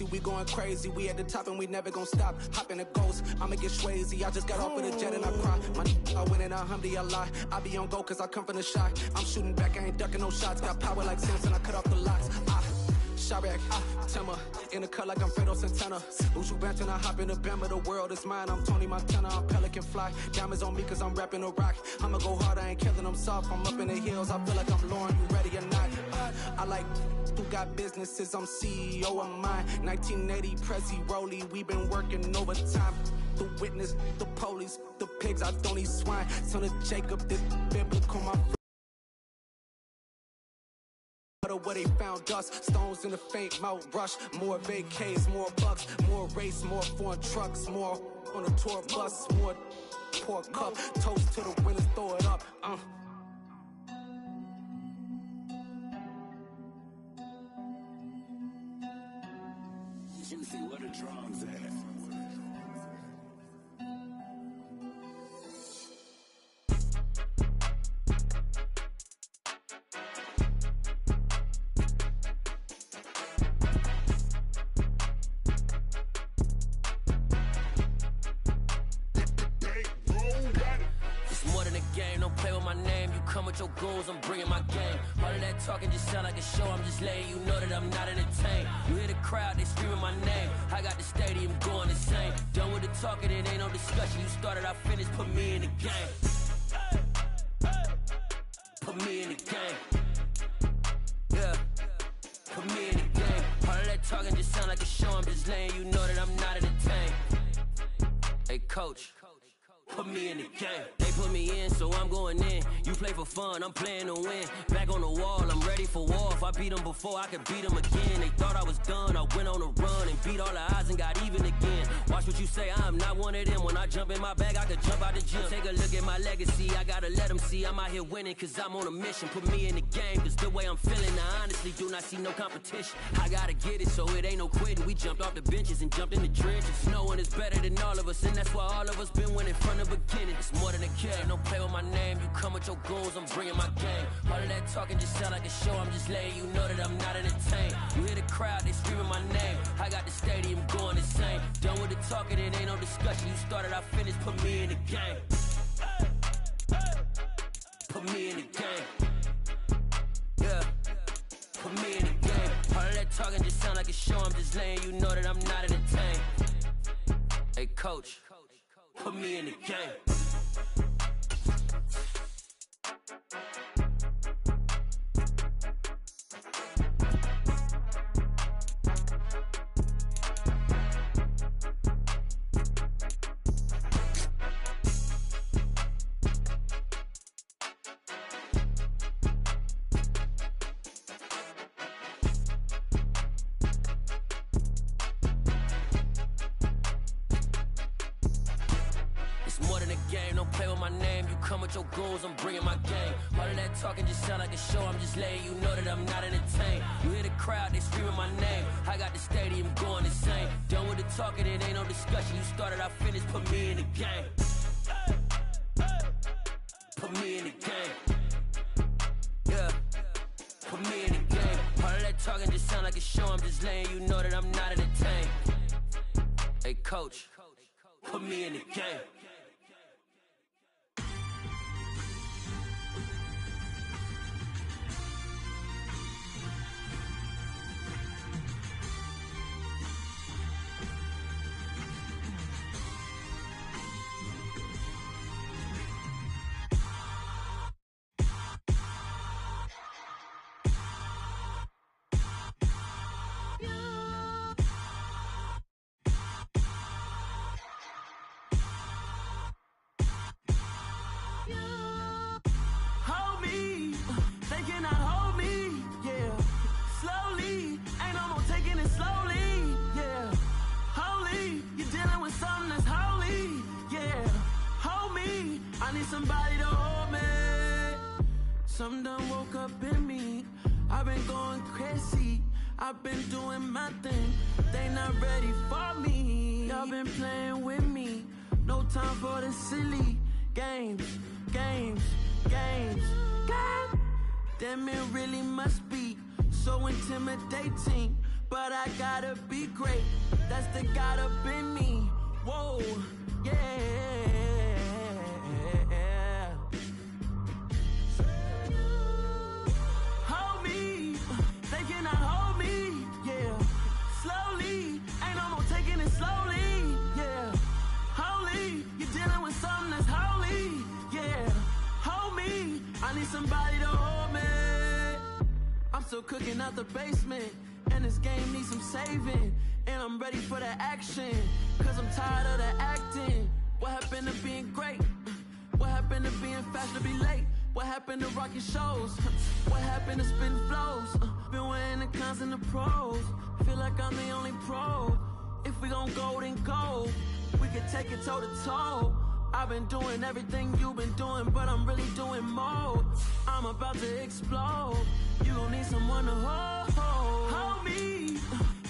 crazy, we going crazy. We at the top and we never gonna stop. Hop in a ghost, I'ma get swayzy. I just got off of the jet and I cry. My I win in a Humvee, I lie. I be on go cause I come from the shot. I'm shooting back, I ain't ducking no shots. Got power like Samson, I cut off the locks. Chirac, Timmer, in the cut like I'm Fredo Santana. Uju Banton, I hop in the Bama, the world is mine. I'm Tony Montana, I'm Pelican Fly. Diamonds on me cause I'm rapping a rock. I'ma go hard, I ain't killing them soft. I'm up in the hills, I feel like I'm Lauren, you ready or not? I like who got businesses, I'm CEO of mine. 1980 Prezi Rolly, we been working overtime. The witness, the police, the pigs, I don't eat swine. Son of Jacob, this biblical, my where they found us, stones in the faint Mount Rush. More vacays, more bucks, more race, more foreign trucks, more on a tour bus, more pour cup, toast to the winners, throw it up. Juicy, where the drums at? Your goals, I'm bringing my game. All of that talking just sound like a show. I'm just letting you know that I'm not entertained. You hear the crowd, they screaming my name. I got the stadium going insane. Done with the talking, it ain't no discussion. You started, I finished, put me in the game. Put me in the game. Yeah, put me in the game. All of that talking just sound like a show. I'm just letting you know that I'm not entertained. Hey, coach, put me in the game. They put me in, so I'm going in. You play for fun, I'm playing to win. Back on the wall, I'm ready for war. If I beat them before, I could beat them again. They thought I was done, I went on a run and beat all the odds and got even again. Watch what you say, I'm not one of them. When I jump in my bag, I could jump out the gym. Take a look at my legacy, I gotta let them see I'm out here winning, cause I'm on a mission. Put me in the game, cause the way I'm feeling, I honestly do not see no competition. I gotta get it, so it ain't no quitting. We jumped off the benches and jumped in the trenches. No one is better than all of us, and that's why all of us been winning from the beginning. It's more than a game, don't play with my name. You come with your goons, I'm bringing my game. All of that talking just sound like a show. I'm just letting you know that I'm not entertained. You hear the crowd, they screaming my name. I got the stadium going insane. Done with the talking, it ain't no discussion. You started, I finished, put me in the game. Put me in the game. Yeah, put me in the game. All of that talking just sound like a show. I'm just letting you know that I'm not entertained. Hey, coach, put me in the game. Your goals, I'm bringing my game. All of that talking just sound like a show. I'm just letting you know that I'm not entertained. You hear the crowd, they screaming my name. I got the stadium going insane. Done with the talking, it ain't no discussion. You started, I finished, put me in the game. Put me in the game. Yeah, put me in the game. All of that talking just sound like a show. I'm just letting you know that I'm not entertained. Hey, coach, put me in the game. Somebody to hold me. Something done woke up in me. I've been going crazy. I've been doing my thing. They not ready for me. Y'all been playing with me. No time for the silly games, games, games, games. Damn, it really must be so intimidating. but I gotta be great. That's the God up in me. Whoa, yeah. Hold me, they cannot hold me, yeah. Slowly, ain't no more taking it slowly, yeah. Holy, you're dealing with something that's holy, yeah. Hold me, I need somebody to hold me. I'm still cooking out the basement, and this game needs some saving. And I'm ready for the action, cause I'm tired of the acting. What happened to being great? What happened to being fast to be late? What happened to rocking shows? What happened to spitting flows? Been wearing the cons and the pros. Feel like I'm the only pro. If we gon' go, then go. We could take it toe to toe. I've been doing everything you've been doing, but I'm really doing more. I'm about to explode. You gon' need someone to hold me.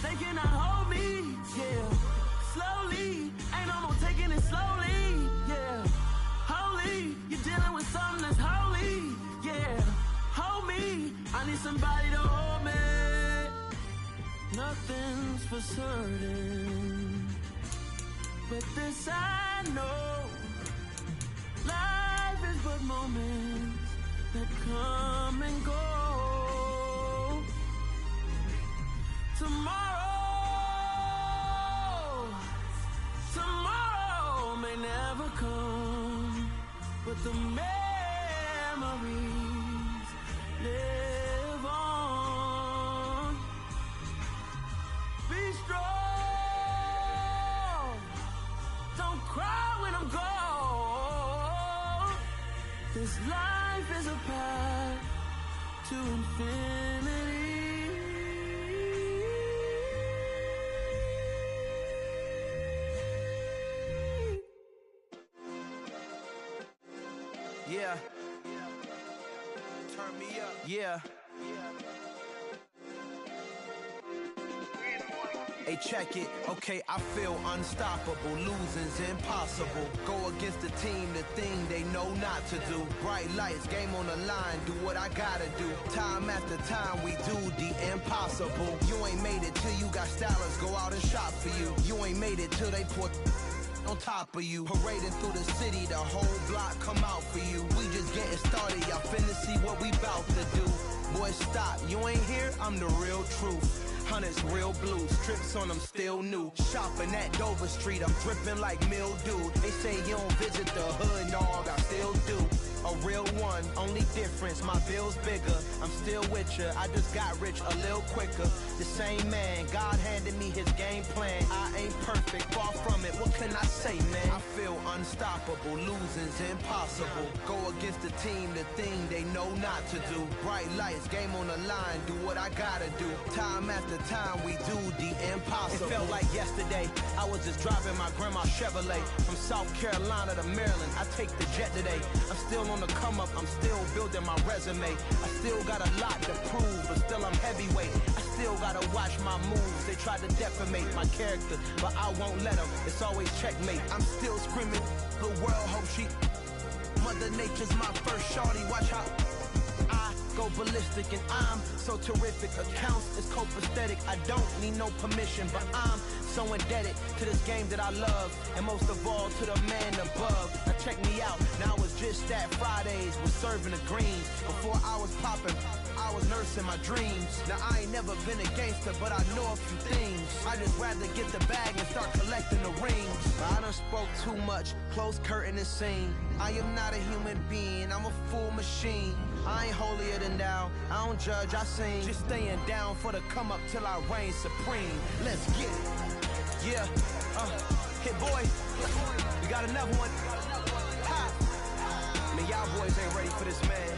They cannot hold me, yeah. Slowly, ain't no more taking it slowly, yeah. Holy, you're dealing with something that's holy, yeah. Hold me, I need somebody to hold me. Nothing's for certain, but this I know. Life is but moments that come and go. Tomorrow may never come, but the memories live on. Be strong, don't cry when I'm gone. This life is a path to infinity. Yeah. Turn me up. Yeah. Hey, check it. Okay, I feel unstoppable. Losing's impossible. Go against the team, the thing they know not to do. Bright lights, game on the line, do what I gotta do. Time after time, we do the impossible. You ain't made it till you got stylers go out and shop for you. You ain't made it till they put on top of you. Parading through the city, the whole block come out for you. We just getting started, y'all finna see what we bout to do. Boy, stop, you ain't here, I'm the real truth. Hunters real blue, strips on them still new. Shopping at Dover Street, I'm dripping like mildew. They say you don't visit the hood, dog, I still do. A real one, only difference, my bill's bigger. I'm still with ya, I just got rich a little quicker. The same man, God handed me his game plan. I ain't perfect, far from it, what can I say, man? I feel unstoppable, losing's impossible. Go against the team, the thing they know not to do. Bright lights, game on the line, do what I gotta do. Time after time, we do the impossible. It felt like yesterday, I was just driving my grandma's Chevrolet. From South Carolina to Maryland, I take the jet today. I'm still on the come up, I'm still building my resume. I still got a lot to prove, but still I'm heavyweight. I still gotta watch my moves. They tried to defamate my character, but I won't let them. It's always checkmate. I'm still screaming, the world hope she. Mother Nature's my first shorty, watch how I go ballistic, and I'm so terrific. Accounts is copacetic. I don't need no permission, but I'm so indebted to this game that I love, and most of all to the man above. Now check me out, now it's just that Fridays was serving the greens. Before I was popping, I was nursing my dreams. Now I ain't never been a gangster, but I know a few things. I just rather get the bag and start collecting the rings. I done spoke too much, close curtain and scene. I am not a human being, I'm a full machine. I ain't holier than thou, I don't judge, I sing. Just staying down for the come up till I reign supreme. Let's get it. Yeah, hit boy, we got another one. Ha! Man, y'all boys ain't ready for this, man.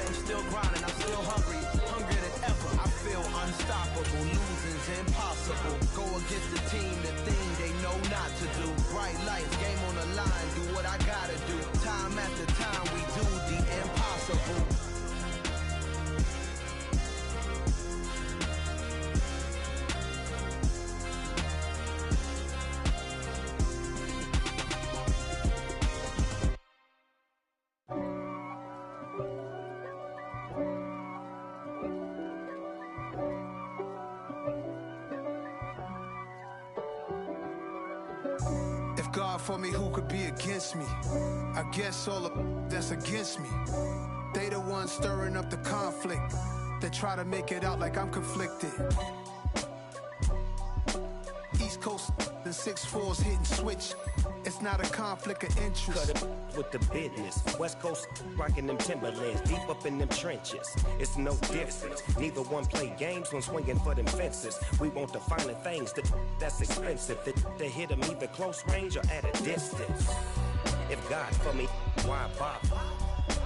I'm still grinding, I'm still hungry, hungrier than ever. I feel unstoppable, losing's impossible. Go against the team, the thing they know not to do. Bright lights, game on the line, do what I gotta do. Time after time, we do the impossible. for me, who could be against me? I guess all of that's against me. They the ones stirring up the conflict. They try to make it out like I'm conflicted. East Coast, the 6'4's hitting switch. It's not a conflict of interest. Cut it with the business. West Coast rocking them Timberlands, deep up in them trenches. It's no difference. Neither one play games when swinging for them fences. We want the finer things that's expensive. They hit them either close range or at a distance. If God for me, why bother?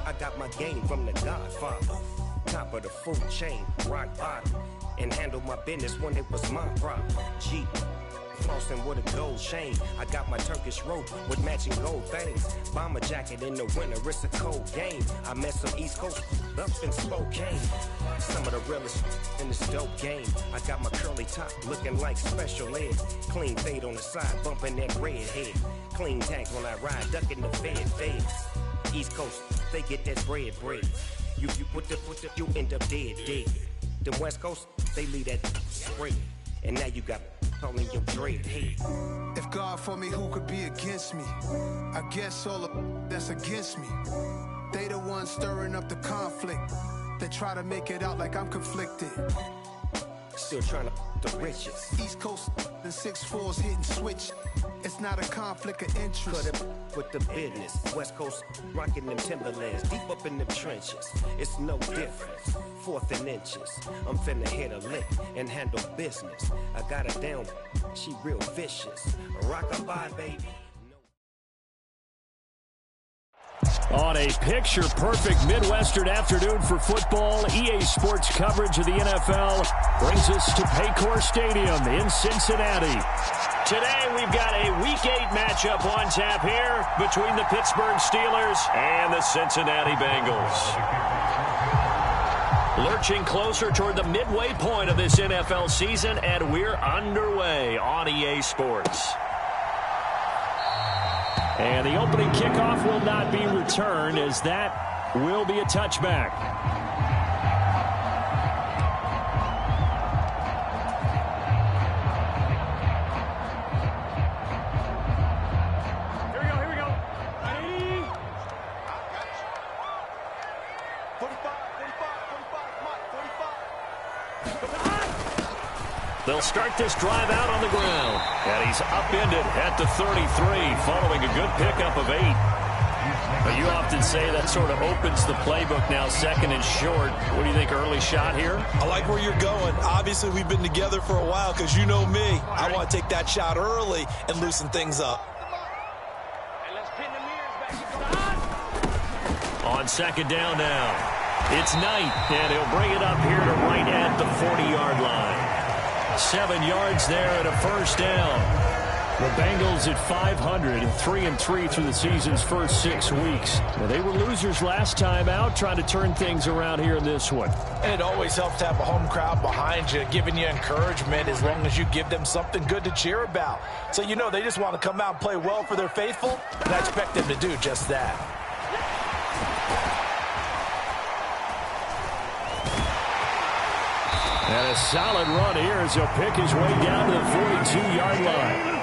I got my game from the Godfather. Top of the food chain, rock bottom. And handle my business when it was my problem. G. Flossing with a gold chain. I got my Turkish rope with matching gold things. Bomber jacket in the winter, it's a cold game. I met some East Coast up in Spokane. Some of the realest in this dope game. I got my curly top looking like special ed. Clean fade on the side, bumping that red head. Clean tags when I ride, ducking the feds. East Coast, they get that bread. You you end up dead. Them West Coast, they leave that spread. And now you got calling your dread head. If God for me, who could be against me? I guess all of that's against me. They the ones stirring up the conflict. They try to make it out like I'm conflicted. Still trying to the riches. East Coast, the 6'4's hitting switch. It's not a conflict of interest. Cut it with the business. West Coast rocking them Timberlands, deep up in them trenches. It's no difference. 4th and inches. I'm finna hit a lick and handle business. I got her down. She real vicious. Rock-a-bye, baby. On a picture-perfect Midwestern afternoon for football, EA Sports coverage of the NFL brings us to Paycor Stadium in Cincinnati. Today, we've got a Week 8 matchup on tap here between the Pittsburgh Steelers and the Cincinnati Bengals. Lurching closer toward the midway point of this NFL season, and we're underway on EA Sports. And the opening kickoff will not be returned, as that will be a touchback. Here we go. Ready? They'll start this drive out on the ground. And he's upended at the 33 following a good pickup of 8. But you often say that sort of opens the playbook now, 2nd and short. What do you think, early shot here? I like where you're going. Obviously, we've been together for a while because you know me. I want to take that shot early and loosen things up. On 2nd down now, it's Knight, and he'll bring it up here to right at the 40-yard line. 7 yards there and a 1st down. The Bengals at 500, 3-3 through the season's first 6 weeks. Well, they were losers last time out, trying to turn things around here in this one. And it always helps to have a home crowd behind you, giving you encouragement as long as you give them something good to cheer about. So you know they just want to come out and play well for their faithful, and I expect them to do just that. And a solid run here as he'll pick his way down to the 42-yard line.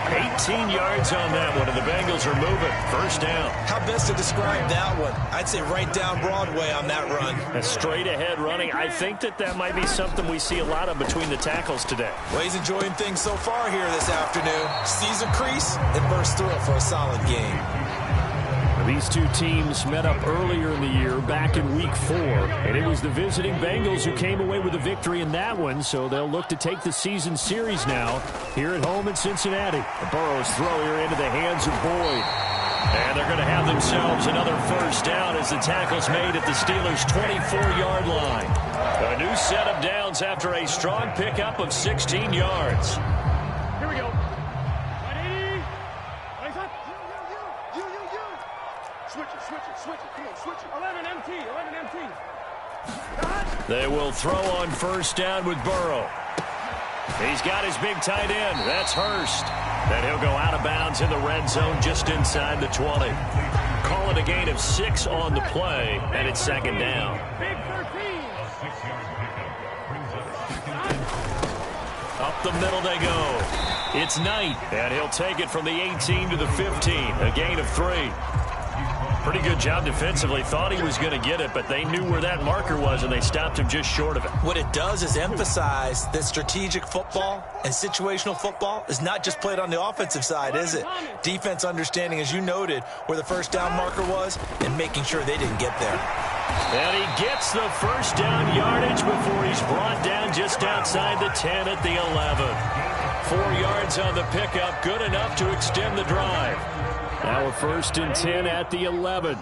18 yards on that one, and the Bengals are moving. 1st down. How best to describe that one? I'd say right down Broadway on that run. A straight-ahead running. I think that might be something we see a lot of between the tackles today. Well, he's enjoying things so far here this afternoon. Sees a crease and bursts through it for a solid game. These two teams met up earlier in the year, back in Week 4, and it was the visiting Bengals who came away with a victory in that one, so they'll look to take the season series now here at home in Cincinnati. The Burrow's throw here into the hands of Boyd. And they're going to have themselves another 1st down as the tackle's made at the Steelers' 24-yard line. A new set of downs after a strong pickup of 16 yards. Here we go. Ready? Raise up. Switch it. Come on, switch it. 11 MT. They will throw on 1st down with Burrow. He's got his big tight end. That's Hurst. Then he'll go out of bounds in the red zone just inside the 20. Call it a gain of 6 on the play, and it's 2nd down. Big 13. Up the middle they go. It's Knight, and he'll take it from the 18 to the 15, a gain of 3. Pretty good job defensively. Thought he was going to get it, but they knew where that marker was, and they stopped him just short of it. What it does is emphasize that strategic football and situational football is not just played on the offensive side, is it? Defense understanding, as you noted, where the first down marker was and making sure they didn't get there. And he gets the first down yardage before he's brought down just outside the 10 at the 11. 4 yards on the pickup, good enough to extend the drive. Now a 1st and 10 at the 11.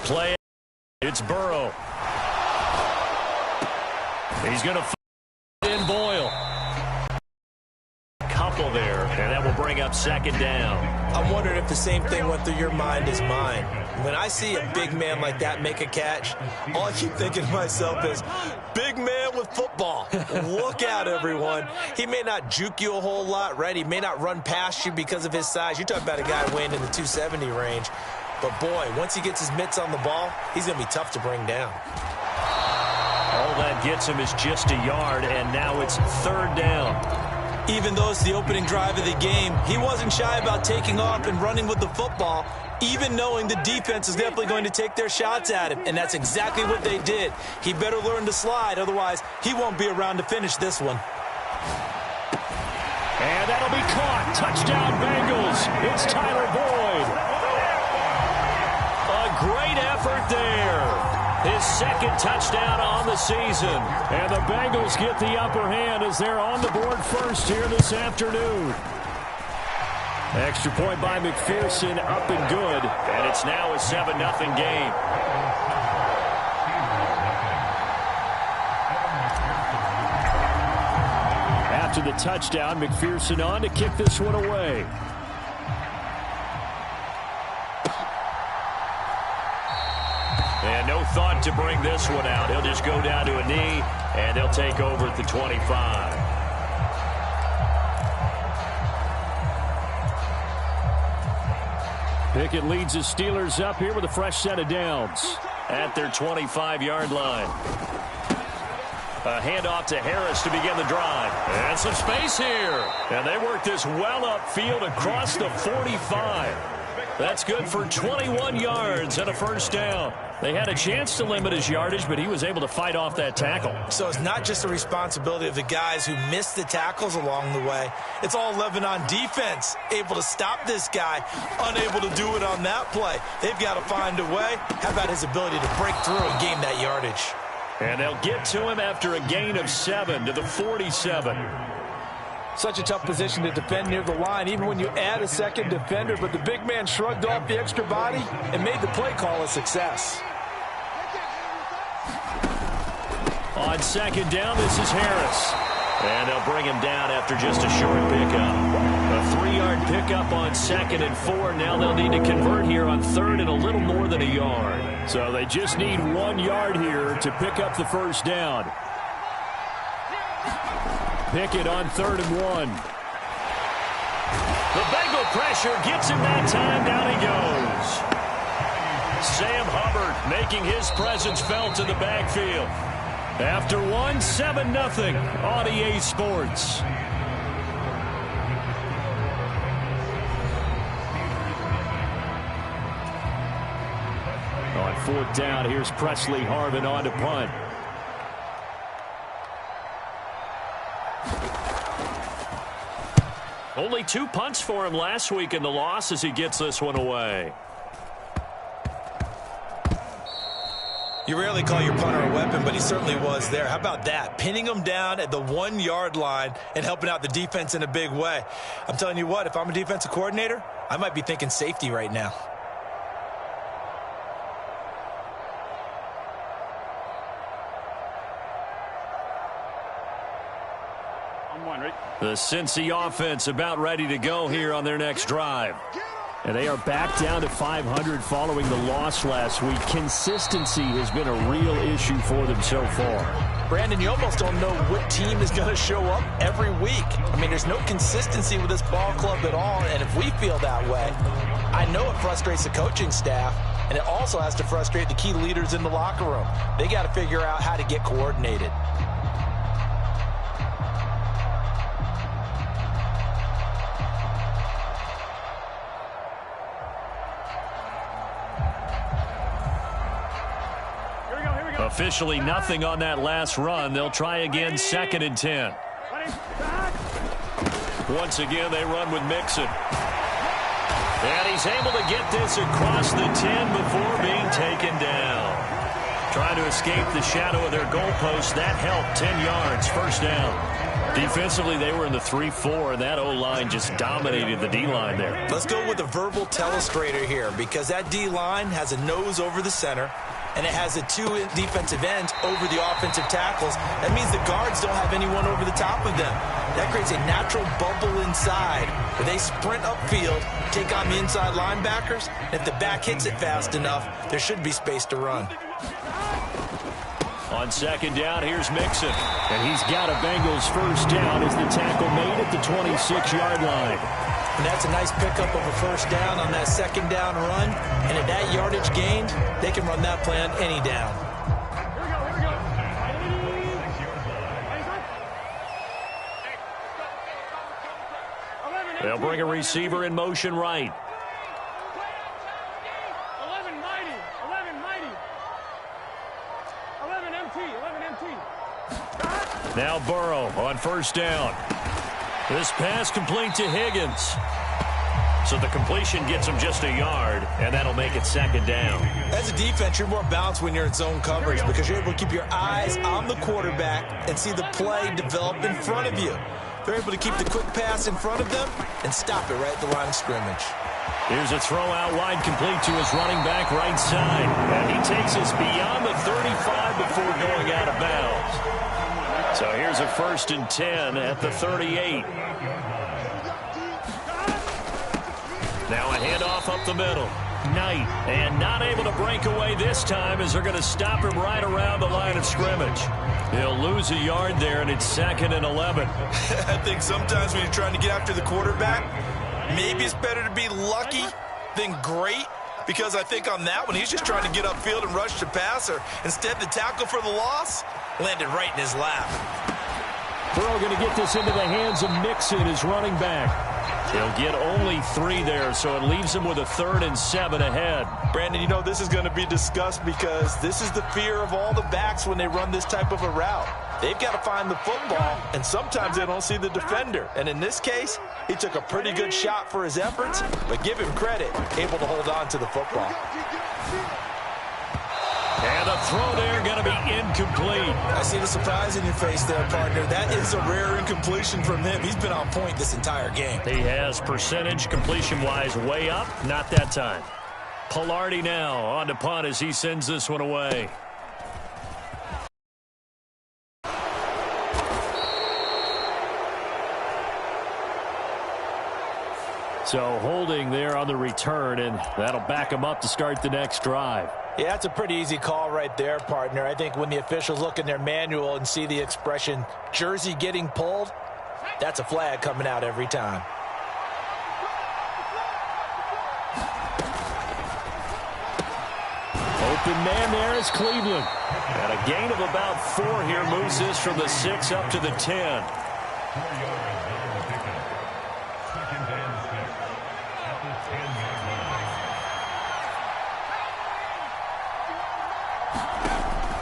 Play. It's Burrow. He's going to in Boyle. Couple there, and that will bring up 2nd down. I'm wondering if the same thing went through your mind as mine. When I see a big man like that make a catch, all I keep thinking to myself is, big man with football. Look out, everyone. He may not juke you a whole lot, right? He may not run past you because of his size. You're talking about a guy weighing in the 270 range. But, boy, once he gets his mitts on the ball, he's going to be tough to bring down. All that gets him is just a yard, and now it's 3rd down. Even though it's the opening drive of the game, he wasn't shy about taking off and running with the football, even knowing the defense is definitely going to take their shots at him. And that's exactly what they did. He better learn to slide, otherwise he won't be around to finish this one. And that'll be caught. Touchdown, Bengals. It's Tyler Boyd. A great effort there. His 2nd touchdown on the season. And the Bengals get the upper hand as they're on the board first here this afternoon. Extra point by McPherson, up and good. And it's now a 7-0 game. After the touchdown, McPherson on to kick this one away. And no thought to bring this one out. He'll just go down to a knee, and he'll take over at the 25. Pickett leads the Steelers up here with a fresh set of downs at their 25-yard line. A handoff to Harris to begin the drive. And some space here. And they work this well upfield across the 45. That's good for 21 yards and a 1st down. They had a chance to limit his yardage, but he was able to fight off that tackle. So it's not just the responsibility of the guys who missed the tackles along the way. It's all 11 on defense, able to stop this guy, unable to do it on that play. They've got to find a way. How about his ability to break through and gain that yardage? And they'll get to him after a gain of 7 to the 47. Such a tough position to defend near the line, even when you add a 2nd defender, but the big man shrugged off the extra body and made the play call a success. On 2nd down, this is Harris. And they'll bring him down after just a short pickup. A 3-yard pickup on 2nd and 4. Now they'll need to convert here on 3rd and a little more than a yard. So they just need 1 yard here to pick up the 1st down. Pickett on 3rd and 1. The Bengal pressure gets him that time. Down he goes. Sam Hubbard making his presence felt in the backfield. After 7-0 on EA Sports. On 4th down, here's Presley Harvin on to punt. Only 2 punts for him last week in the loss as he gets this one away. You rarely call your punter a weapon, but he certainly was there. How about that? Pinning him down at the 1-yard line and helping out the defense in a big way. I'm telling you what, if I'm a defensive coordinator, I might be thinking safety right now. The Cincy offense about ready to go here on their next drive. And they are back down to 500 following the loss last week. Consistency has been a real issue for them so far. Brandon, you almost don't know what team is going to show up every week. I mean, there's no consistency with this ball club at all, and if we feel that way, I know it frustrates the coaching staff, and it also has to frustrate the key leaders in the locker room. They got to figure out how to get coordinated. Officially nothing on that last run. They'll try again, 2nd and 10. Once again, they run with Mixon. And he's able to get this across the 10 before being taken down. Trying to escape the shadow of their goalpost. That helped. 10 yards, first down. Defensively, they were in the 3-4, and that O-line just dominated the D-line there. Let's go with a verbal telestrator here, because that D-line has a nose over the center, and it has a 2 defensive ends over the offensive tackles. That means the guards don't have anyone over the top of them. That creates a natural bubble inside where they sprint upfield, take on the inside linebackers. If the back hits it fast enough, there should be space to run. On 2nd down, here's Mixon. And he's got a Bengals first down as the tackle made at the 26-yard line. And that's a nice pickup of a first down on that 2nd down run. And at that yardage gained, they can run that play on any down. They'll bring a receiver in motion right. 11 mighty. 11 MT. Now Burrow on first down. This pass complete to Higgins. So the completion gets him just a yard, and that'll make it 2nd down. As a defense, you're more balanced when you're in zone coverage because you're able to keep your eyes on the quarterback and see the play develop in front of you. They're able to keep the quick pass in front of them and stop it right at the line of scrimmage. Here's a throw out wide complete to his running back right side. And he takes us beyond the 35 before going out of bounds. So here's a 1st and 10 at the 38. Now a handoff up the middle. Knight, and not able to break away this time as they're going to stop him right around the line of scrimmage. He'll lose a yard there, and it's 2nd and 11. I think sometimes when you're trying to get after the quarterback, maybe it's better to be lucky than great, because I think on that one, he's just trying to get upfield and rush the passer. Instead, the tackle for the loss landed right in his lap. Burrow going to get this into the hands of Mixon, his running back. He'll get only 3 there, so it leaves him with a 3rd and 7 ahead. Brandon, you know this is going to be discussed because this is the fear of all the backs when they run this type of a route. They've got to find the football, and sometimes they don't see the defender. And in this case, he took a pretty good shot for his efforts, but give him credit, able to hold on to the football. And the throw there going to be incomplete. I see the surprise in your face there, partner. That is a rare incompletion from him. He's been on point this entire game. He has percentage completion-wise way up. Not that time. Pilardi now on to punt as he sends this one away. So holding there on the return, and that'll back him up to start the next drive. Yeah, that's a pretty easy call right there, partner. I think when the officials look in their manual and see the expression jersey getting pulled, that's a flag coming out every time. Open man there is Cleveland. And a gain of about 4 here moves this from the 6 up to the 10.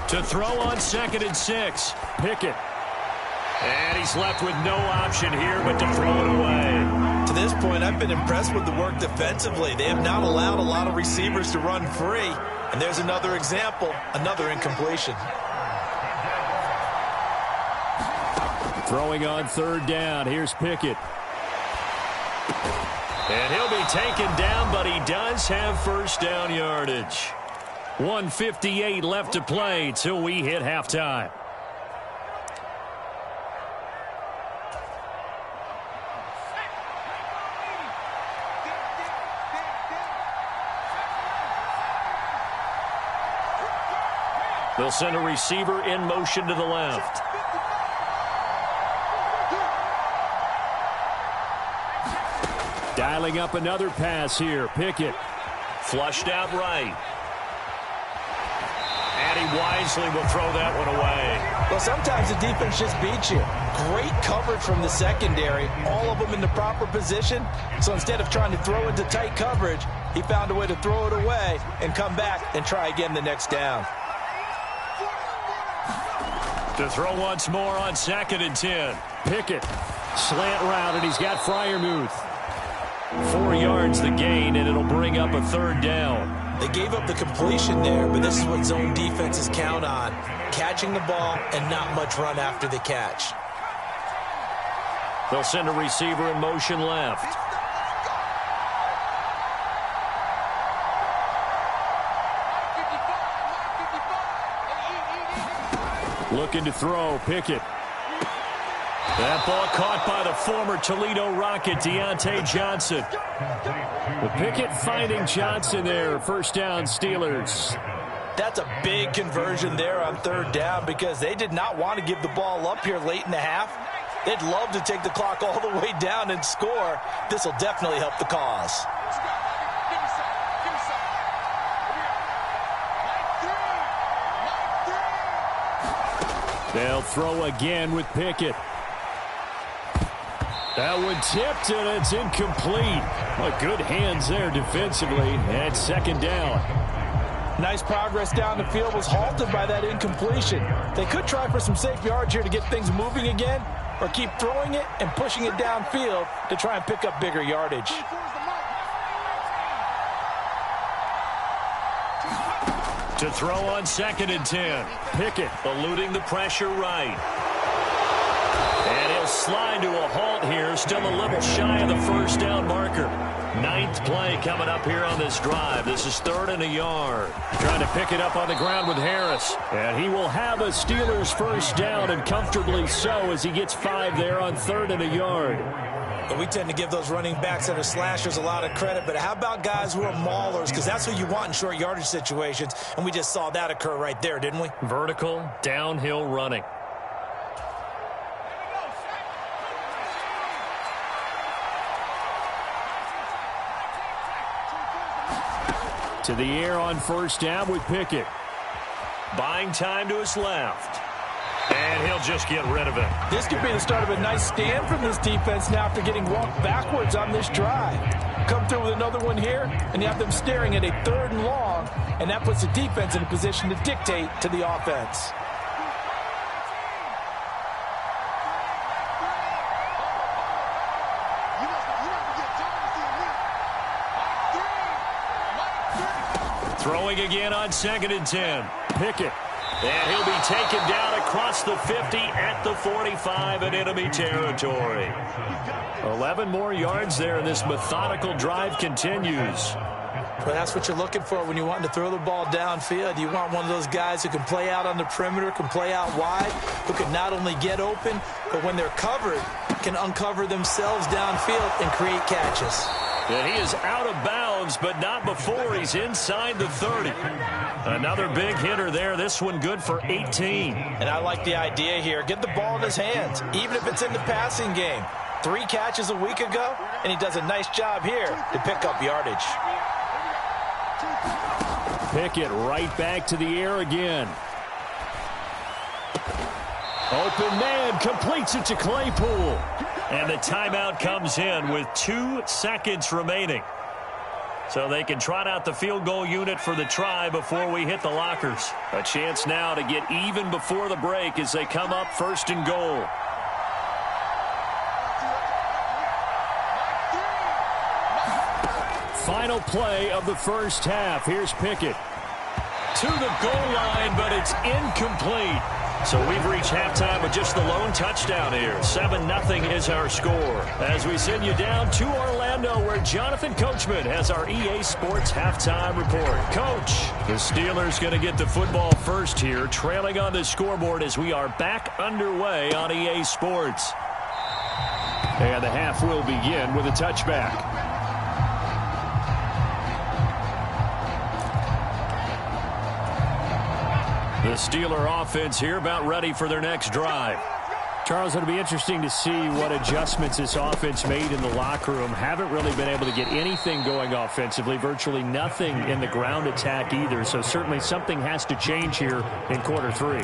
To throw on 2nd and 6. Pickett. And he's left with no option here but to throw it away. To this point, I've been impressed with the work defensively. They have not allowed a lot of receivers to run free. And there's another example, another incompletion. Throwing on 3rd down. Here's Pickett. And he'll be taken down, but he does have first down yardage. 1:58 left to play till we hit halftime. They'll send a receiver in motion to the left. Dialing up another pass here. Pickett. Flushed out right. And he wisely will throw that one away. Well, sometimes the defense just beats you. Great coverage from the secondary. All of them in the proper position. So instead of trying to throw into tight coverage, he found a way to throw it away and come back and try again the next down. To throw once more on 2nd and 10. Pickett, slant route, and he's got Freiermuth. 4 yards the gain, and it'll bring up a 3rd down. They gave up the completion there, but this is what zone defenses count on. Catching the ball and not much run after the catch. They'll send a receiver in motion left. Looking to throw, Pickett. That ball caught by the former Toledo Rocket, Deontay Johnson. The Pickett finding Johnson there. 1st down, Steelers. That's a big conversion there on 3rd down because they did not want to give the ball up here late in the half. They'd love to take the clock all the way down and score. This will definitely help the cause. They'll throw again with Pickett. That one tipped, and it's incomplete. Well, good hands there defensively. And 2nd down. Nice progress down the field was halted by that incompletion. They could try for some safe yards here to get things moving again, or keep throwing it and pushing it downfield to try and pick up bigger yardage. To throw on 2nd and 10. Pickett eluding the pressure right. And he'll slide to a halt here, still a little shy of the 1st down marker. 9th play coming up here on this drive. This is 3rd and a yard. Trying to pick it up on the ground with Harris. And he will have a Steelers 1st down, and comfortably so, as he gets 5 there on 3rd and a yard. But we tend to give those running backs that are slashers a lot of credit. But how about guys who are maulers? Because that's who you want in short yardage situations. And we just saw that occur right there, didn't we? Vertical, downhill running. To the air on 1st down with Pickett. Buying time to his left. And he'll just get rid of it. This could be the start of a nice stand from this defense now after getting walked backwards on this drive. Come through with another one here, and you have them staring at a 3rd and long, and that puts the defense in a position to dictate to the offense. Throwing again on 2nd and 10. Pickett. And he'll be taken down across the 50 at the 45 in enemy territory. 11 more yards there, and this methodical drive continues. Well, that's what you're looking for when you want to throw the ball downfield. You want one of those guys who can play out on the perimeter, can play out wide, who can not only get open, but when they're covered, can uncover themselves downfield and create catches. And he is out of bounds, but not before he's inside the 30. Another big hitter there. This one good for 18. And I like the idea here. Get the ball in his hands, even if it's in the passing game. 3 catches a week ago, and he does a nice job here to pick up yardage. Pickett right back to the air again. Open man, completes it to Claypool. And the timeout comes in with 2 seconds remaining. So they can trot out the field goal unit for the try before we hit the lockers. A chance now to get even before the break as they come up 1st and goal. Final play of the 1st half. Here's Pickett. To the goal line, but it's incomplete. So we've reached halftime with just the lone touchdown here. 7-0 is our score. As we send you down to Orlando, where Jonathan Coachman has our EA Sports halftime report. Coach, the Steelers going to get the football first here, trailing on the scoreboard as we are back underway on EA Sports. And the half will begin with a touchback. The Steeler offense here about ready for their next drive. Charles, it'll be interesting to see what adjustments this offense made in the locker room. Haven't really been able to get anything going offensively, virtually nothing in the ground attack either. So certainly something has to change here in quarter 3.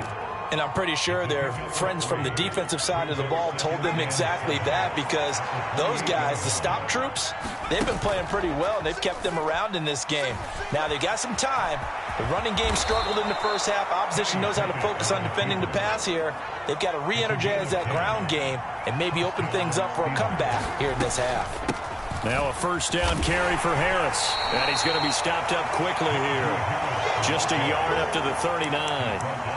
And I'm pretty sure their friends from the defensive side of the ball told them exactly that, because those guys, the stop troops, they've been playing pretty well, and they've kept them around in this game. Now, they've got some time. The running game struggled in the first half. Opposition knows how to focus on defending the pass here. They've got to re-energize that ground game and maybe open things up for a comeback here in this half. Now a first down carry for Harris. And he's going to be stopped up quickly here. Just a yard up to the 39.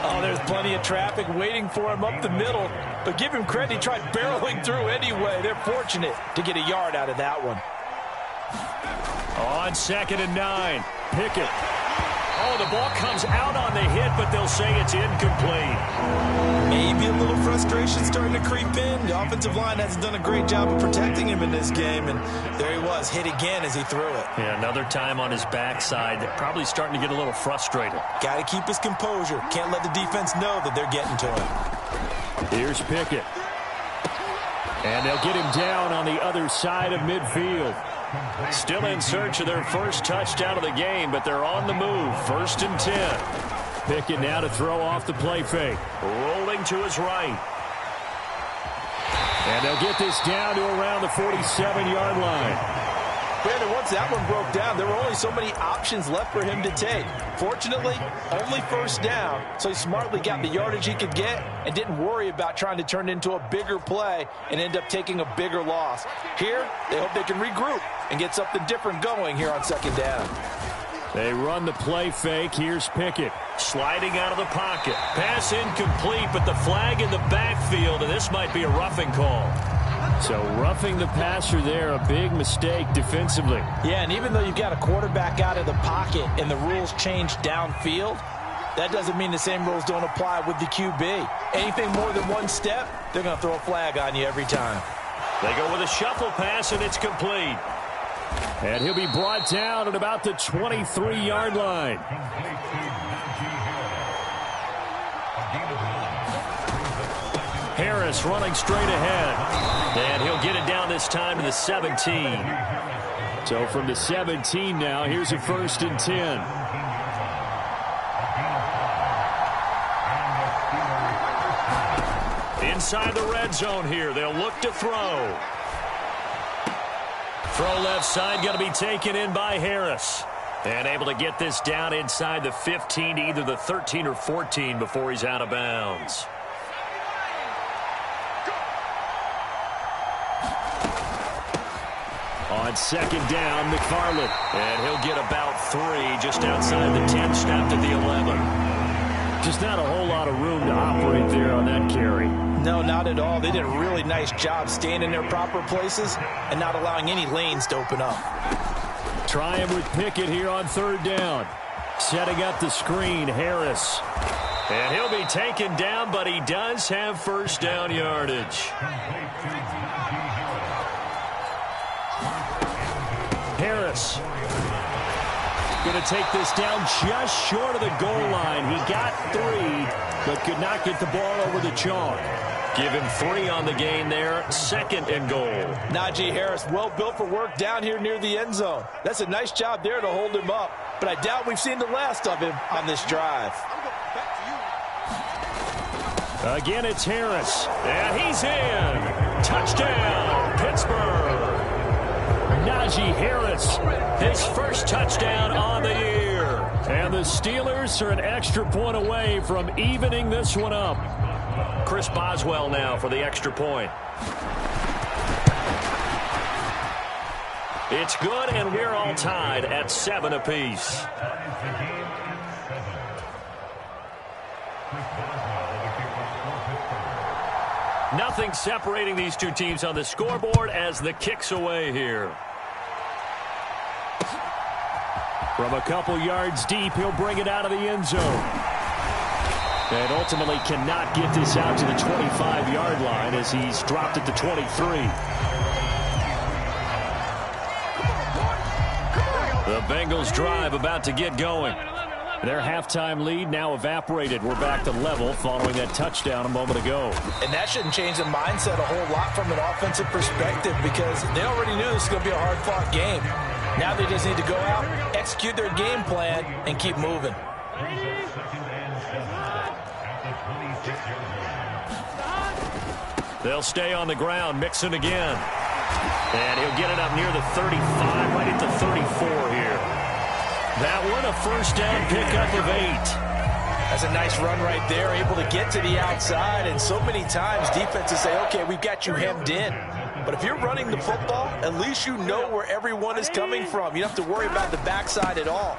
Oh, there's plenty of traffic waiting for him up the middle. But give him credit, he tried barreling through anyway. They're fortunate to get a yard out of that one. On 2nd and 9, Pickett. Oh, the ball comes out on the hit, but they'll say it's incomplete. Maybe a little frustration starting to creep in. The offensive line hasn't done a great job of protecting him in this game, and there he was, hit again as he threw it. Yeah, another time on his backside. Probably starting to get a little frustrated. Got to keep his composure. Can't let the defense know that they're getting to him. Here's Pickett. And they'll get him down on the other side of midfield. Still in search of their first touchdown of the game, but they're on the move. 1st and 10. Pickett now to throw off the play fake. Rolling to his right. And they'll get this down to around the 47-yard line. Brandon, once that one broke down, there were only so many options left for him to take. Fortunately, only first down, so he smartly got the yardage he could get and didn't worry about trying to turn it into a bigger play and end up taking a bigger loss. Here, they hope they can regroup and get something different going here on 2nd down. They run the play fake. Here's Pickett sliding out of the pocket. Pass incomplete, but the flag in the backfield, and this might be a roughing call. So roughing the passer there, a big mistake defensively. Yeah, and even though you've got a quarterback out of the pocket and the rules change downfield, that doesn't mean the same rules don't apply with the QB. Anything more than one step, they're going to throw a flag on you every time. They go with a shuffle pass, and it's complete. And he'll be brought down at about the 23-yard line. Harris running straight ahead. And he'll get it down this time to the 17. So from the 17 now, here's a 1st and 10. Inside the red zone here. They'll look to throw. Throw left side, going to be taken in by Harris. And able to get this down inside the 15 to either the 13 or 14 before he's out of bounds. On 2nd down, McFarland. And he'll get about 3 just outside the 10, snapped at the 11. Just not a whole lot of room to operate there on that carry. No, not at all. They did a really nice job staying in their proper places and not allowing any lanes to open up. Trying with Pickett here on 3rd down. Setting up the screen, Harris. And he'll be taken down, but he does have first down yardage. Harris going to take this down just short of the goal line. He got 3, but could not get the ball over the chalk. Give him 3 on the gain there. 2nd and goal. Najee Harris, well built for work down here near the end zone. That's a nice job there to hold him up, but I doubt we've seen the last of him on this drive. Again, it's Harris, and he's in. Touchdown, Pittsburgh. Najee Harris, his first touchdown on the year. And the Steelers are an extra point away from evening this one up. Chris Boswell now for the extra point. It's good, and we're all tied at 7 apiece. Nothing separating these two teams on the scoreboard as the kick's away here. From a couple yards deep, he'll bring it out of the end zone. And ultimately cannot get this out to the 25-yard line as he's dropped at the 23. The Bengals drive about to get going. Their halftime lead now evaporated. We're back to level following that touchdown a moment ago. And that shouldn't change the mindset a whole lot from an offensive perspective, because they already knew this was going to be a hard-fought game. Now they just need to go out, execute their game plan, and keep moving. They'll stay on the ground, Mixon again. And he'll get it up near the 35, right at the 34 here. That one, a first down pickup of 8. That's a nice run right there, able to get to the outside. And so many times defenses say, okay, we've got you hemmed in. But if you're running the football, at least you know where everyone is coming from. You don't have to worry about the backside at all.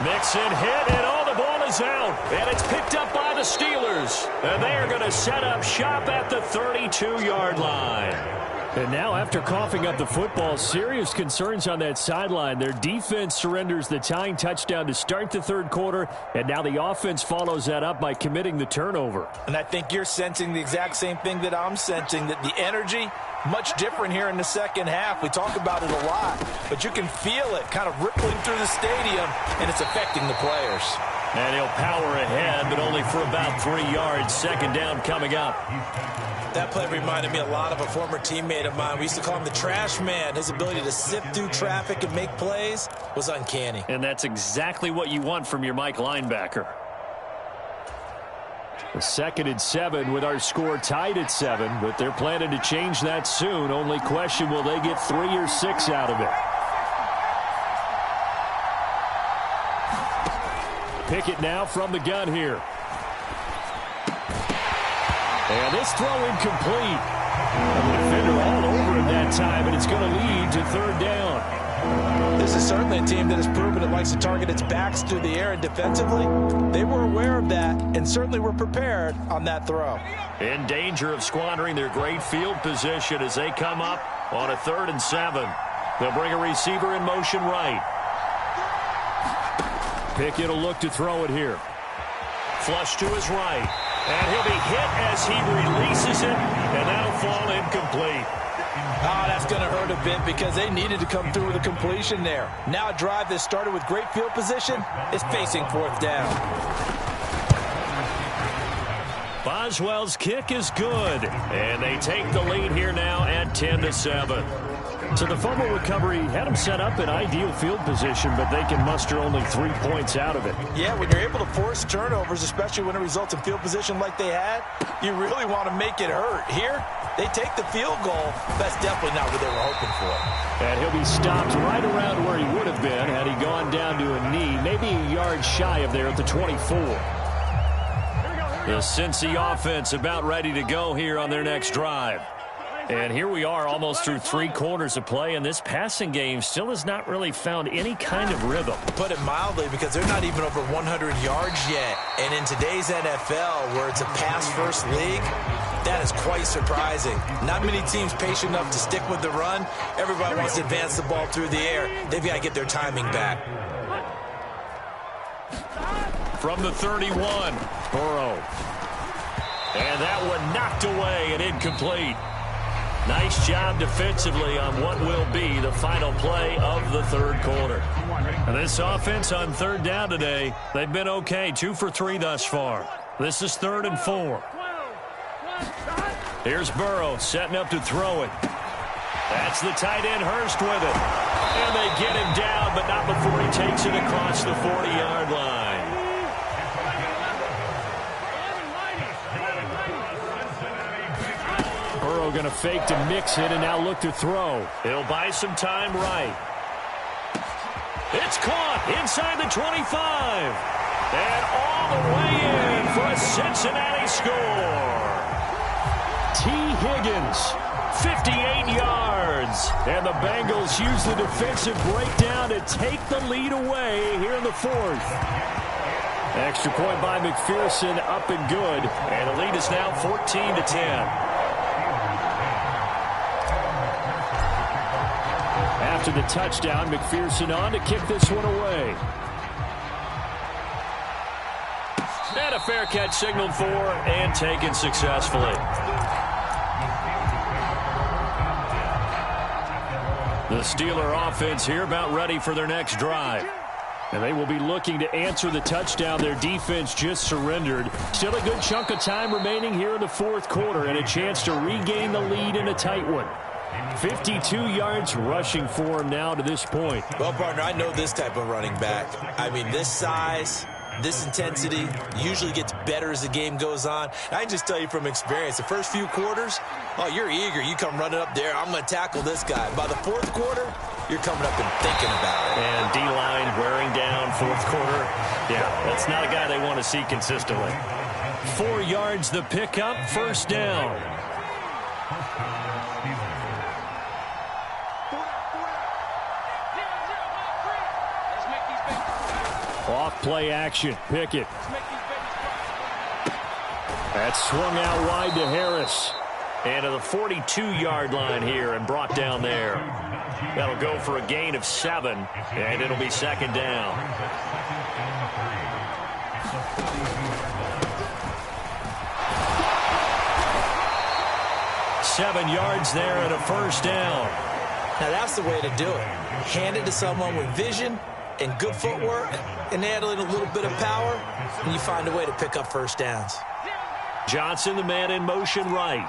Mixon hit, and all the ball is out. And it's picked up by the Steelers. And they are going to set up shop at the 32-yard line. And now, after coughing up the football, serious concerns on that sideline. Their defense surrenders the tying touchdown to start the third quarter, and now the offense follows that up by committing the turnover. And I think you're sensing the exact same thing that I'm sensing, that the energy, much different here in the second half. We talk about it a lot, but you can feel it kind of rippling through the stadium, and it's affecting the players. And he'll power ahead, but only for about 3 yards. Second down coming up. That play reminded me a lot of a former teammate of mine. We used to call him the trash man. His ability to sift through traffic and make plays was uncanny. And that's exactly what you want from your Mike linebacker. The 2nd and 7 with our score tied at 7, but they're planning to change that soon. Only question, will they get 3 or 6 out of it? Pickett now from the gun here. And this throw incomplete. The defender all over him that time, and it's going to lead to third down. This is certainly a team that has proven it likes to target its backs through the air, and defensively, they were aware of that and certainly were prepared on that throw. In danger of squandering their great field position as they come up on a 3rd and 7. They'll bring a receiver in motion right. Pickett will look to throw it here. Flush to his right. And he'll be hit as he releases it, and that'll fall incomplete. Oh, that's going to hurt a bit because they needed to come through with a completion there. Now a drive that started with great field position is facing 4th down. Boswell's kick is good, and they take the lead here now at 10-7. So the fumble recovery had them set up in ideal field position, but they can muster only 3 points out of it. Yeah, when you're able to force turnovers, especially when it results in field position like they had, you really want to make it hurt. Here, they take the field goal. That's definitely not what they were hoping for. And he'll be stopped right around where he would have been had he gone down to a knee, maybe a yard shy of there at the 24. The Cincy offense about ready to go here on their next drive. And here we are almost through 3 quarters of play, and this passing game still has not really found any kind of rhythm. Put it mildly, because they're not even over 100 yards yet. And in today's NFL, where it's a pass-first league, that is quite surprising. Not many teams patient enough to stick with the run. Everybody wants to advance the ball through the air. They've got to get their timing back. From the 31, Burrow. And that one knocked away and incomplete. Nice job defensively on what will be the final play of the third quarter. And this offense on 3rd down today, they've been okay, 2 for 3 thus far. This is 3rd and 4. Here's Burrow setting up to throw it. That's the tight end Hurst with it. And they get him down, but not before he takes it across the 40-yard line. Burrow going to fake to mix it and now look to throw. He'll buy some time right. It's caught inside the 25. And all the way in for a Cincinnati score. T. Higgins, 58 yards. And the Bengals use the defensive breakdown to take the lead away here in the 4th. Extra point by McPherson, up and good. And the lead is now 14-10. After the touchdown, McPherson on to kick this one away. And a fair catch signaled for and taken successfully. The Steeler offense here about ready for their next drive. And they will be looking to answer the touchdown their defense just surrendered. Still a good chunk of time remaining here in the 4th quarter and a chance to regain the lead in a tight one. 52 yards rushing for him now to this point. Well, partner, I know this type of running back. I mean, this size, this intensity usually gets better as the game goes on. I can just tell you from experience, the first few quarters, oh, you're eager. You come running up there, I'm going to tackle this guy. By the fourth quarter, you're coming up and thinking about it. And D-line wearing down fourth quarter. Yeah, that's not a guy they want to see consistently. 4 yards the pickup, first down. Off play action, Pickett. That's swung out wide to Harris. And to the 42-yard line here and brought down there. That'll go for a gain of 7, and it'll be second down. Seven yards there and a first down. Now that's the way to do it. Hand it to someone with vision and good footwork and add in a little bit of power, and you find a way to pick up first downs. Johnson, the man in motion right.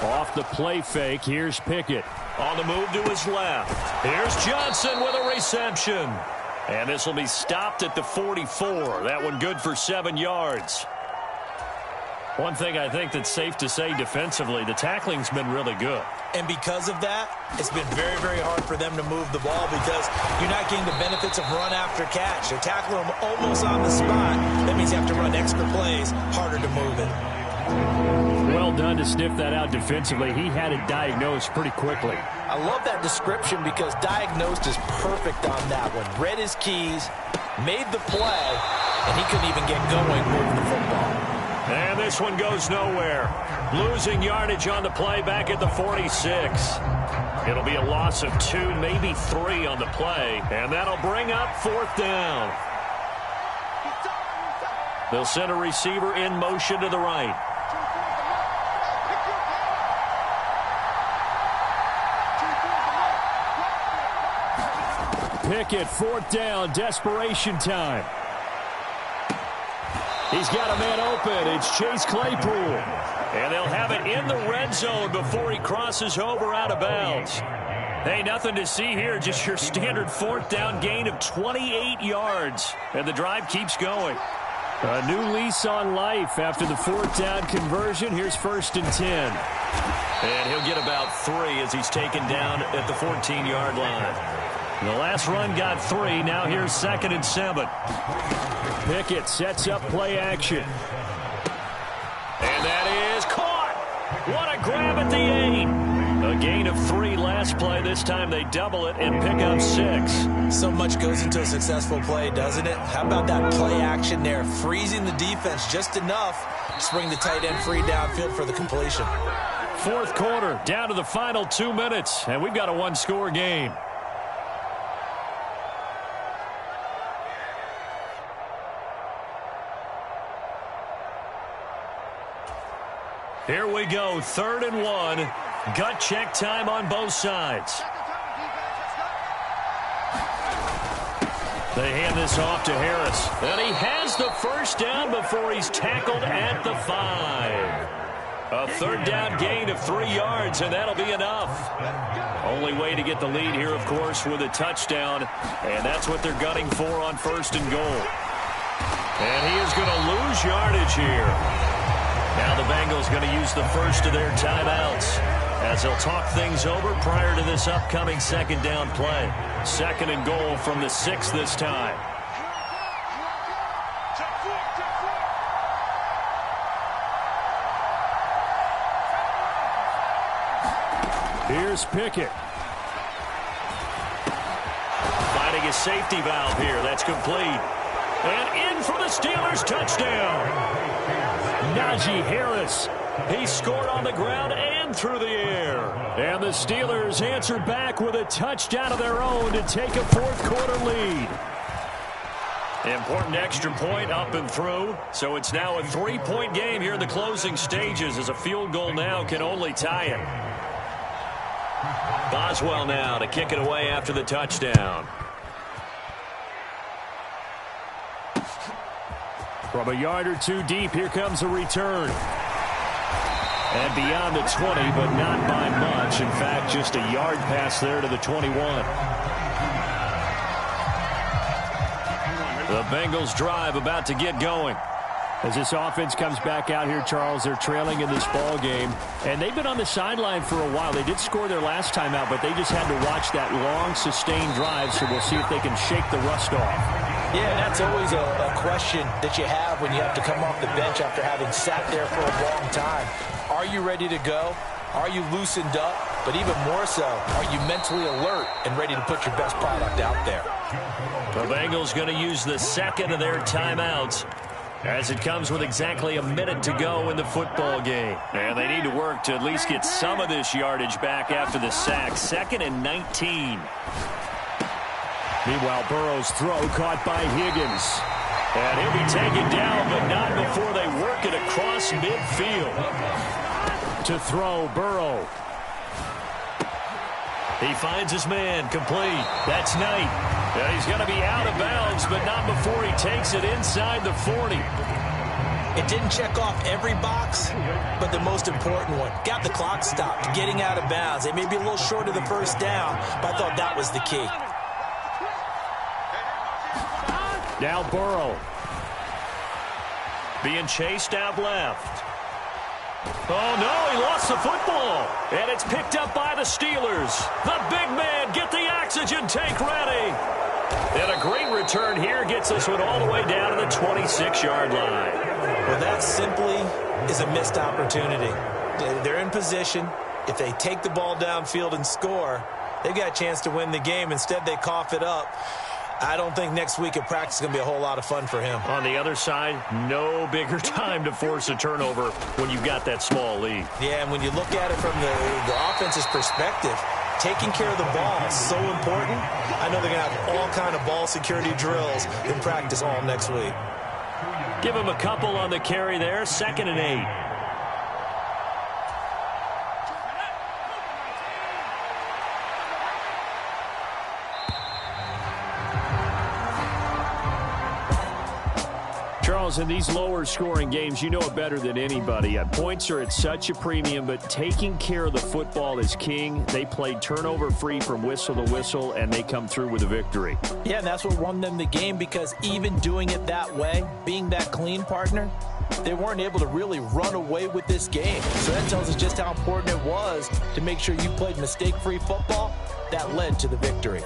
Off the play fake, here's Pickett. On the move to his left. Here's Johnson with a reception. And this will be stopped at the 44. That one good for 7 yards. One thing I think that's safe to say defensively, the tackling's been really good. And because of that, it's been very, very hard for them to move the ball because you're not getting the benefits of run after catch. They're tackling them almost on the spot. That means you have to run extra plays, harder to move it. Well done to sniff that out defensively. He had it diagnosed pretty quickly. I love that description because diagnosed is perfect on that one. Read his keys, made the play, and he couldn't even get going moving the football. And this one goes nowhere. Losing yardage on the play back at the 46. It'll be a loss of 2, maybe 3 on the play. And that'll bring up fourth down. They'll send a receiver in motion to the right. Pickett, fourth down, desperation time. He's got a man open. It's Chase Claypool. And they'll have it in the red zone before he crosses over out of bounds. Hey, nothing to see here. Just your standard fourth down gain of 28 yards. And the drive keeps going. A new lease on life after the fourth down conversion. Here's 1st and 10. And he'll get about 3 as he's taken down at the 14-yard line. The last run got 3. Now here's 2nd and 7. Pickett sets up play action. And that is caught. What a grab at the 8. A gain of 3 last play. This time they double it and pick up 6. So much goes into a successful play, doesn't it? How about that play action there? Freezing the defense just enough to bring the tight end free downfield for the completion. Fourth quarter, down to the final 2 minutes, and we've got a one-score game. Here we go, 3rd and 1. Gut check time on both sides. They hand this off to Harris. And he has the first down before he's tackled at the 5. A 3rd down gain of 3 yards, and that'll be enough. Only way to get the lead here, of course, with a touchdown. And that's what they're gunning for on 1st and goal. And he is going to lose yardage here. Now the Bengals going to use the first of their timeouts as they'll talk things over prior to this upcoming 2nd down play. 2nd and goal from the 6 this time. Here's Pickett. Finding a safety valve here. That's complete. And in for the Steelers touchdown. Najee Harris. He scored on the ground and through the air. And the Steelers answer back with a touchdown of their own to take a fourth quarter lead. Important extra point up and through. So it's now a 3-point game here in the closing stages as a field goal now can only tie it. Boswell now to kick it away after the touchdown. From a yard or 2 deep, here comes a return. And beyond the 20, but not by much. In fact, just a yard pass there to the 21. The Bengals drive about to get going. As this offense comes back out here, Charles, they're trailing in this ball game. And they've been on the sideline for a while. They did score their last time out, but they just had to watch that long, sustained drive, so we'll see if they can shake the rust off. Yeah, and that's always a question that you have when you have to come off the bench after having sat there for a long time. Are you ready to go? Are you loosened up? But even more so, are you mentally alert and ready to put your best product out there? The Bengals going to use the second of their timeouts, as it comes with exactly a minute to go in the football game. And they need to work to at least get some of this yardage back after the sack. 2nd and 19. Meanwhile, Burrow's throw caught by Higgins. And he'll be taken down, but not before they work it across midfield. To throw, Burrow. He finds his man, complete. That's Knight. And he's going to be out of bounds, but not before he takes it inside the 40. It didn't check off every box, but the most important one. Got the clock stopped, getting out of bounds. It may be a little short of the first down, but I thought that was the key. Now Burrow. Being chased out left. Oh, no, he lost the football. And it's picked up by the Steelers. The big man, get the oxygen tank ready. And a great return here gets this one all the way down to the 26-yard line. Well, that simply is a missed opportunity. They're in position. If they take the ball downfield and score, they've got a chance to win the game. Instead, they cough it up. I don't think next week at practice is going to be a whole lot of fun for him. On the other side, no bigger time to force a turnover when you've got that small lead. Yeah, and when you look at it from the offense's perspective, taking care of the ball is so important. I know they're going to have all kind of ball security drills in practice all next week. Give him a couple on the carry there. 2nd and 8. Charles, in these lower scoring games, you know it better than anybody. Points are at such a premium, but taking care of the football is king. They played turnover free from whistle to whistle, and they come through with a victory. Yeah, and that's what won them the game, because even doing it that way, being that clean partner, they weren't able to really run away with this game. So that tells us just how important it was to make sure you played mistake-free football. That led to the victory.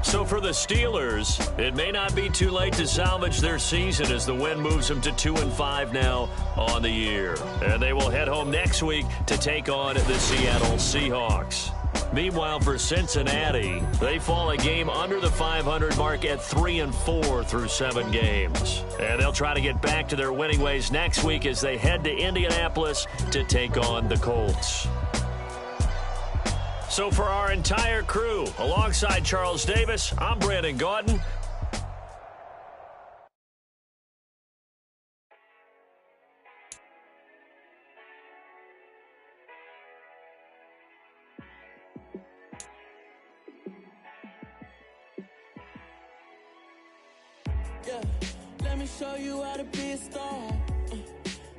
So for the Steelers, it may not be too late to salvage their season as the win moves them to 2-5 now on the year. And they will head home next week to take on the Seattle Seahawks. Meanwhile, for Cincinnati, they fall a game under the 500 mark at 3-4 through 7 games. And they'll try to get back to their winning ways next week as they head to Indianapolis to take on the Colts. So for our entire crew, alongside Charles Davis, I'm Brandon Gaudin. Yeah, let me show you how to be a star.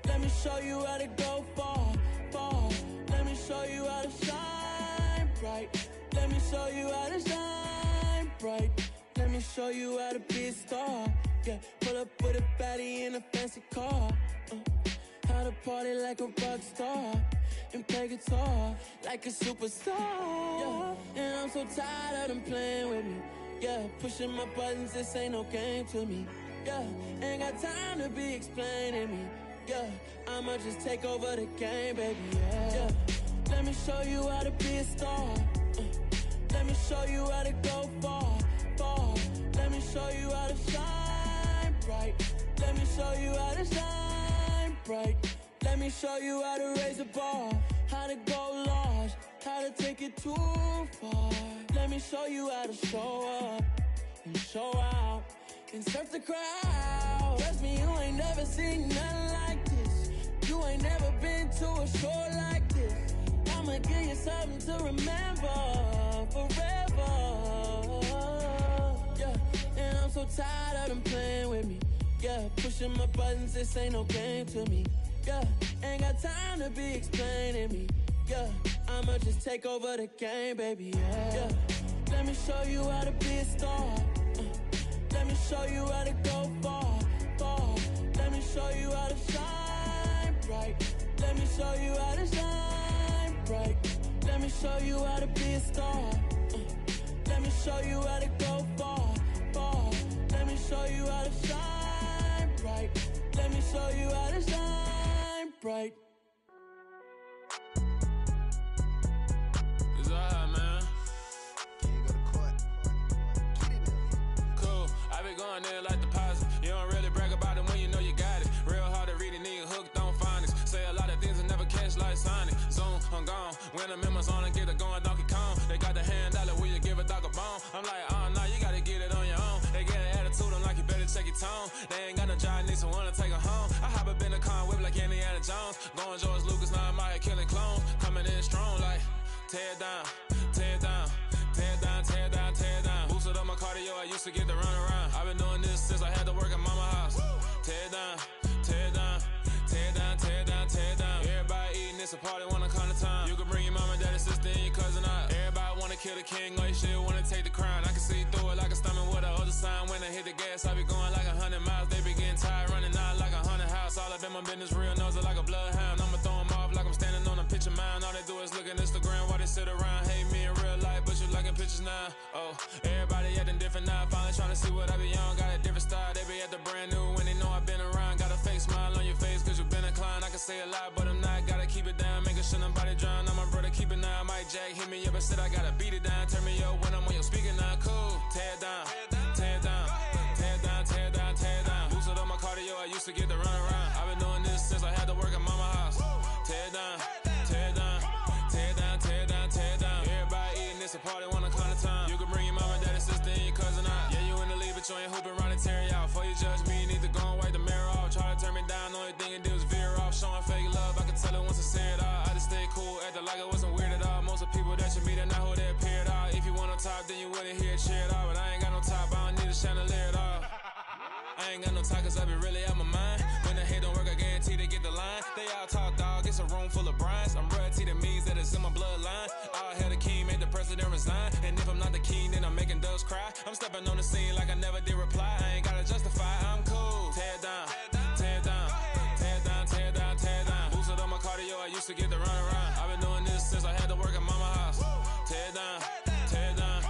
Let me show you how to go far, far. Let me show you how to shine bright. Let me show you how to shine bright. Let me show you how to be a star. Yeah, pull up with a baddie in a fancy car. How to party like a rock star and play guitar like a superstar. Yeah, and I'm so tired of them playing with me. Yeah, pushing my buttons, this ain't no game to me. Yeah, ain't got time to be explaining me. Yeah, I'ma just take over the game, baby. Yeah, let me show you how to be a star. Let me show you how to go far, far. Let me show you how to shine bright. Let me show you how to shine bright. Let me show you how to raise the bar, how to go large, how to take it too far. Let me show you how to show up and show out and surf the crowd. Trust me, you ain't never seen nothing like this. You ain't never been to a show like this. I'ma give you something to remember forever. Yeah, and I'm so tired of them playing with me. Yeah, pushing my buttons, this ain't no game to me. Yeah, ain't got time to be explaining me. Yeah, I'ma just take over the game, baby. Yeah. Let me show you how to be a star. Let me show you how to go far, far. Let me show you how to shine bright. Let me show you how to shine bright. Let me show you how to be a star. Let me show you how to go far, far. Let me show you how to shine bright. Let me show you how to shine bright. It's alright, man. Can you go to court? Get it up. Cool. I been going there like deposit. You don't really brag about it when you know you got it. Real hard to read it, nigga hooked on phonics. Say a lot of things and never catch like Sonic. Zoom, I'm gone. When the members on and get it going, Donkey Kong. They got the hand dollar, will you give a dog a bone? I'm like, oh no, you gotta get it on your own. They get an attitude, I'm like, you better check your tone. They ain't got no job, need someone to take her home. I hop up in the car, whip like Indiana Jones. Going George Lucas, now I'm out here killing clones. Coming in strong like, tear down, tear down, tear down, tear down, tear down. Boosted up my cardio, I used to get to run around. I've been doing this since I had to work at mama house. Tear down, tear down, tear down, tear down, tear down. Everybody eating, it's a party, wanna come to time. You can bring your mama, daddy, sister, and your cousin out. Everybody wanna kill the king, or you shit wanna take the crown. I can see through it like a stomach with a other sign. When I hit the gas, I be going like 100 miles. They be getting tired, running out like 100 house. All up in my business, real nose it like a bloodhound. I'ma throw 'em off like I'm standing on a picture mound. All they do is look at Instagram while they sit around. Hate me in real life, but you liking pictures now. Oh, everybody acting different now. Finally trying to see what I be on. Got a different style, they be at the brand new when they know I've been around. Got a fake smile on your face cause you been inclined. I can say a lot, but I'm not. Gotta keep it down, making sure nobody drown. I'm my brother, keep it now. Mike Jack hit me up and said I gotta beat it down. Turn me up when I'm on your speaker now. Cool, tear down, tear down, tear down, tear down, tear down. Boosted up my cardio, I used to get to run around. I've been doing this since I had to work at mama house. Tear down, tear down, tear down, tear down, tear down. Everybody eating, it's a party, wanna come to time. You can bring your mama, daddy, sister, and your cousin out. Yeah, you in the league, but you ain't hooping around and tear you out. Before you judge me, you need to go and wipe the mirror off. Try to turn me down, only thing it did was veer off. Showing fake love, I can tell it once I say it all. I just stay cool, acting like it wasn't weird at all. Most of the people that you meet are not who they appear at all. If you want on top, then you wouldn't hear it cheer at all. But I ain't got no top, I don't need a chandelier at all. I ain't got no time cause I be really out my mind. When the hate don't work, I guarantee they get the line. They all talk dog, it's a room full of brinds. I'm royalty, that means that it's in my bloodline. All hail the king, made the president resign. And if I'm not the king, then I'm making doves cry. I'm stepping on the scene like I never did reply. I ain't gotta justify, I'm cool. Tear down, tear down, tear down, tear down, tear down. Boosted up my cardio, I used to get to run around. I've been doing this since I had to work at mama house. Tear down, tear down,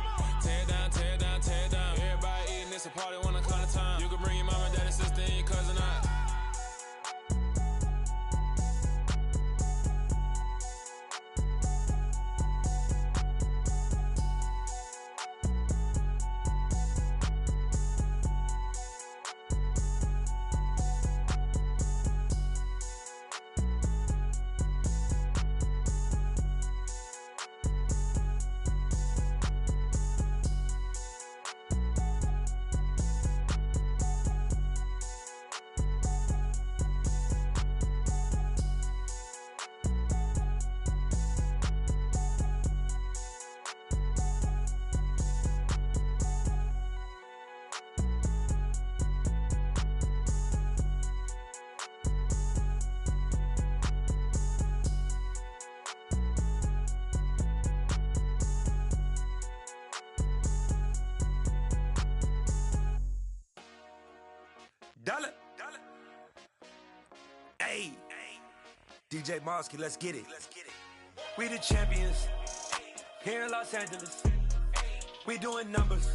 tear down, tear down, tear down. Everybody eating, it's a party, wanna come to time. You can bring your mama, daddy, sister, and your cousin out. Dollar. Hey. DJ Mosky, let's get it. We the champions here in Los Angeles. We doing numbers.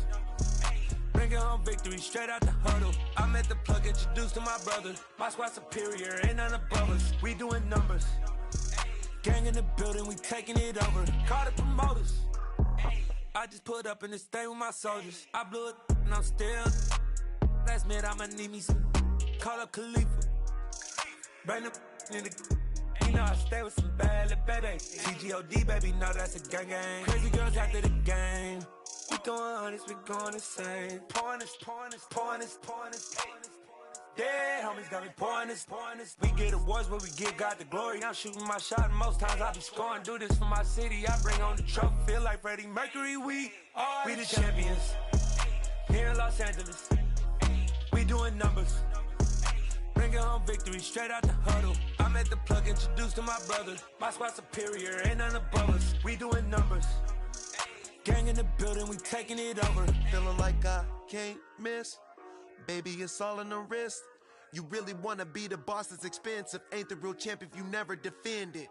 Bringing home victory straight out the huddle. I met the plug, introduced to my brother. My squad superior, ain't none above us. We doing numbers. Gang in the building, we taking it over. Call the promoters. I just put up in this thing with my soldiers. I blew it and I'm still. Last minute, I'ma need me some. Call up Khalifa. Bring them in the. You know I stay with some bad little baby. TGOD, baby, know that's a gang gang. Crazy girls after the game. We throwing hundreds, we going insane. Pouring this. Dead homies got me pouring this. We get awards, but we give God the glory. I'm shooting my shot, and most times I be scoring. Do this for my city, I bring on the trophy. Feel like Freddie Mercury, we the champions here in Los Angeles. We doing numbers. Bringing home victory straight out the huddle. I'm at the plug, introduced to my brothers. My squad superior, ain't none above us. We doing numbers. Gang in the building, we taking it over. Feeling like I can't miss. Baby, it's all in the wrist. You really wanna be the boss, it's expensive. Ain't the real champ if you never defend it.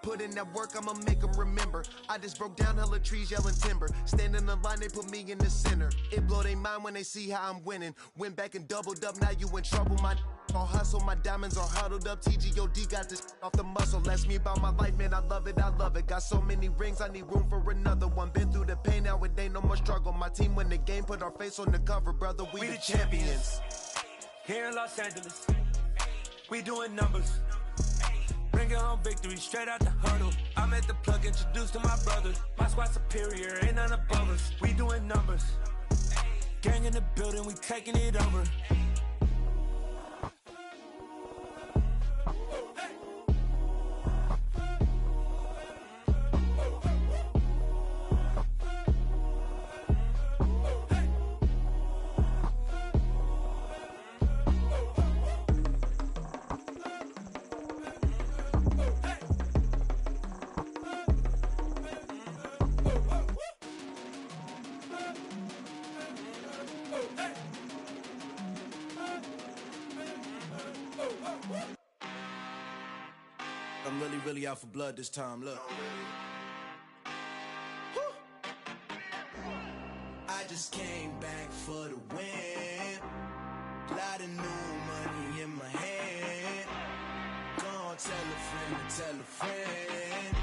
Put in that work, I'ma make them remember. I just broke down hella trees, yelling timber. Stand in the line, they put me in the center. It blow their mind when they see how I'm winning. Went back and doubled up, now you in trouble. My all hustle, my diamonds are huddled up. TGOD got this off the muscle. That's me about my life, man, I love it, I love it. Got so many rings, I need room for another one. Been through the pain, now it ain't no more struggle. My team win the game, put our face on the cover, brother, we the champions. Here in Los Angeles, we doing numbers. Bringing home victory straight out the huddle. I'm at the plug, introduced to my brothers. My squad superior, ain't none above us. We doing numbers. Gang in the building, we taking it over. I'm really out for blood this time, look. I just came back for the win. Lot of new money in my hand. Gonna tell a friend to tell a friend.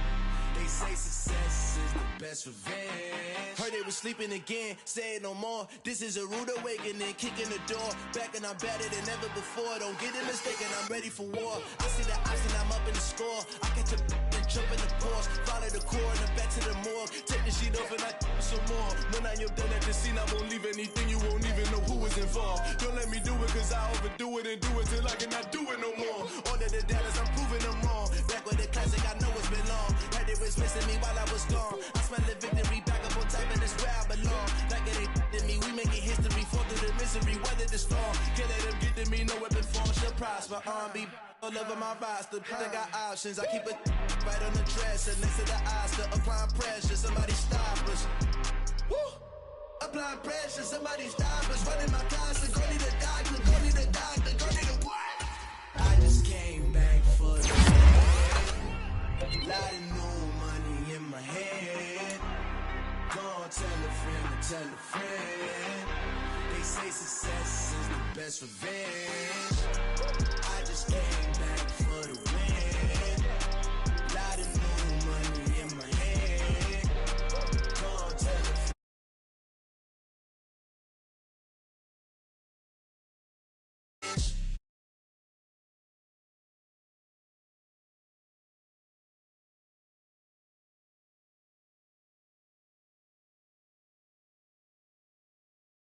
They say success is the best revenge. Heard they was sleeping again, say it no more. This is a rude awakening, kicking the door. Back and I'm better than ever before. Don't get it mistaken, I'm ready for war. I see the option, I'm up in the score. I catch a and jump in the course. Follow the core and then back to the morgue. Take the sheet off and I some more. When I am done at the scene, I won't leave anything. You won't even know who was involved. Don't let me do it cause I overdo it and do it till I cannot do it no more. All of the doubters, I'm proving them wrong. Back with the classic, I know it's been long. Heard they was missing me while I was gone. I smell the victory back up on top and it's where I belong. Like it ain't to me, we making history. Fall through the misery, weather the storm. Can't let them get to me, no weapon form shall prosper. R&B all over my roster, I got options. I keep it right on the dresser, next to the Oscar. Applying pressure, somebody stop us. Woo! Applying pressure, somebody stop us. Running my closet, go need a doctor, go need a doctor, go need a what? I just came back for the lot of new money in my hand. Gonna tell a friend to tell a friend. They say success is the best revenge.